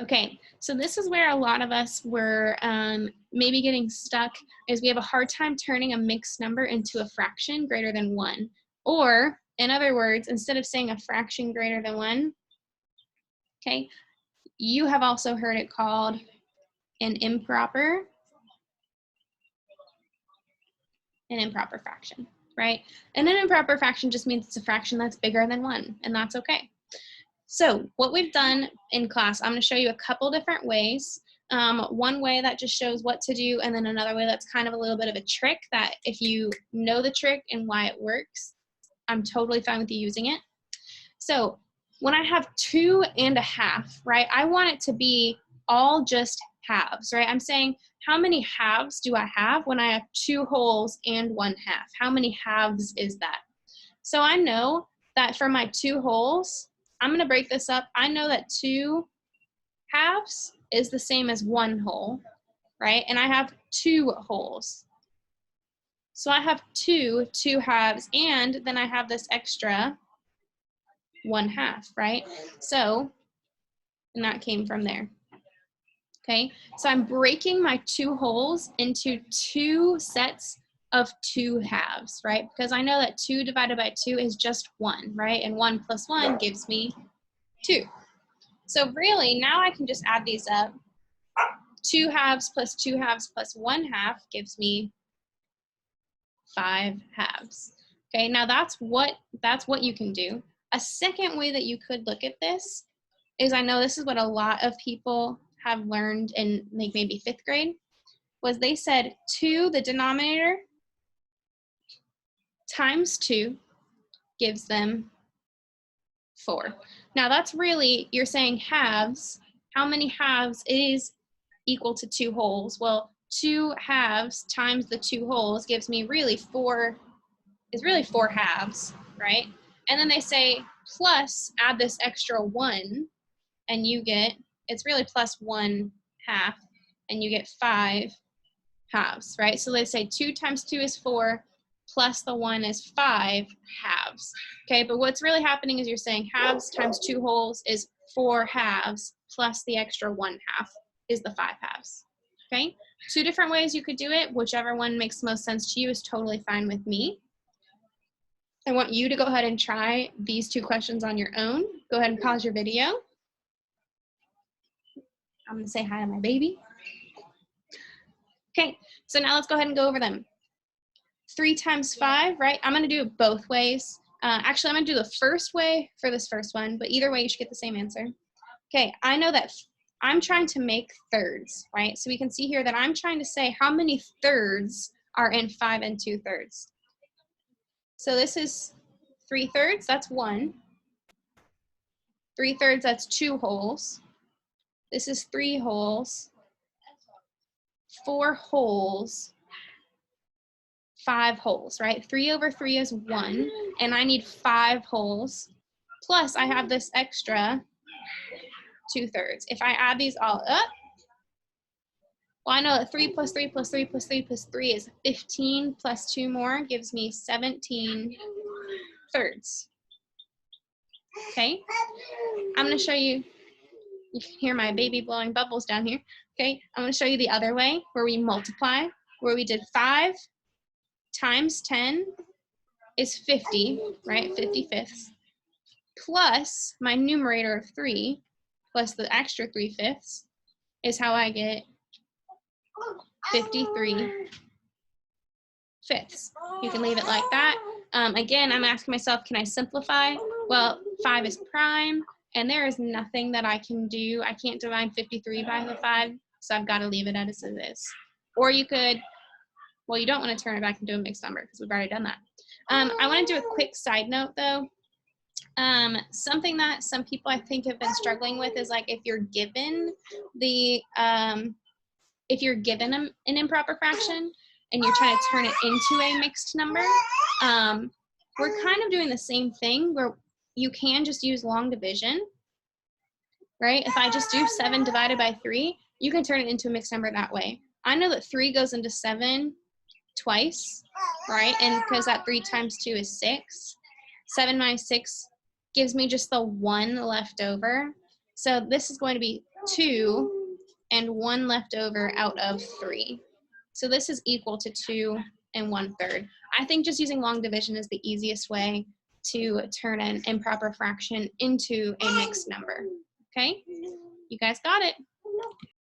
Okay, so this is where a lot of us were maybe getting stuck, is we have a hard time turning a mixed number into a fraction greater than 1. Or, in other words, instead of saying a fraction greater than 1, okay, you have also heard it called an improper fraction, right? And an improper fraction just means it's a fraction that's bigger than 1, and that's okay. So what we've done in class, I'm going to show you a couple different ways. One way that just shows what to do, and then another way that's kind of a little bit of a trick that if you know the trick and why it works, I'm totally fine with you using it. So when I have 2 1/2, right, I want it to be all just halves, right? I'm saying, how many halves do I have when I have 2 wholes and 1/2? How many halves is that? So I know that for my 2 wholes, I'm going to break this up. I know that 2 halves is the same as 1 whole, right? And I have 2 wholes. So I have 2 halves, and then I have this extra 1/2, right? So, and that came from there. Okay, so I'm breaking my 2 wholes into 2 sets of 2 halves, right? Because I know that 2 divided by 2 is just 1, right? And 1 plus 1 gives me 2. So really, now I can just add these up. 2 halves plus 2 halves plus 1/2 gives me 5 halves. Okay, now that's what you can do. A second way that you could look at this is, I know this is what a lot of people have learned in like maybe 5th grade, was they said 2, the denominator, times 2 gives them 4. Now that's really, you're saying halves. How many halves is equal to 2 wholes? Well, 2 halves times the 2 wholes gives me really 4 halves, right? And then they say plus add this extra 1, and you get, it's really plus 1/2, and you get 5 halves, right? So they say 2 times 2 is 4, plus the 1 is 5 halves. Okay, but what's really happening is you're saying halves times 2 wholes is 4 halves, plus the extra 1/2 is the 5 halves. Okay, 2 different ways you could do it. Whichever one makes most sense to you is totally fine with me. I want you to go ahead and try these 2 questions on your own. Go ahead and pause your video. I'm gonna say hi to my baby. Okay, so now let's go ahead and go over them. 3 times 5, right? I'm gonna do it both ways. Actually, I'm gonna do the first way for this first one, but either way you should get the same answer. Okay, I know that I'm trying to make thirds, right? So we can see here that I'm trying to say how many thirds are in 5 2/3. So this is 3/3, that's 1. 3/3, that's 2 wholes. This is 3 wholes. 4 wholes. 5 wholes, right? 3 over 3 is 1, and I need 5 wholes. Plus, I have this extra 2/3. If I add these all up, well, I know that 3 plus 3 plus 3 plus 3 plus 3 is 15, plus 2 more gives me 17 thirds. Okay, I'm going to show you. You can hear my baby blowing bubbles down here. Okay, I'm going to show you the other way where we multiply, where we did 5 times 10 is 50, right? 50/5, plus my numerator of 3, plus the extra 3/5 is how I get 53/5. You can leave it like that. Again, I'm asking myself, can I simplify? Well, 5 is prime, and there is nothing that I can do. I can't divide 53 by the 5, so I've got to leave it as it is. Or you could, well, you don't want to turn it back into a mixed number because we've already done that. I want to do a quick side note though. Something that some people I think have been struggling with is like if you're given the if you're given an improper fraction and you're trying to turn it into a mixed number, we're kind of doing the same thing where you can just use long division, right? If I just do 7 divided by 3, you can turn it into a mixed number that way. I know that 3 goes into 7 twice, right? And because that 3 times 2 is 6. 7 minus 6 gives me just the 1 left over. So this is going to be 2 and 1 left over out of 3. So this is equal to 2 and 1/3. I think just using long division is the easiest way to turn an improper fraction into a mixed number. Okay? You guys got it.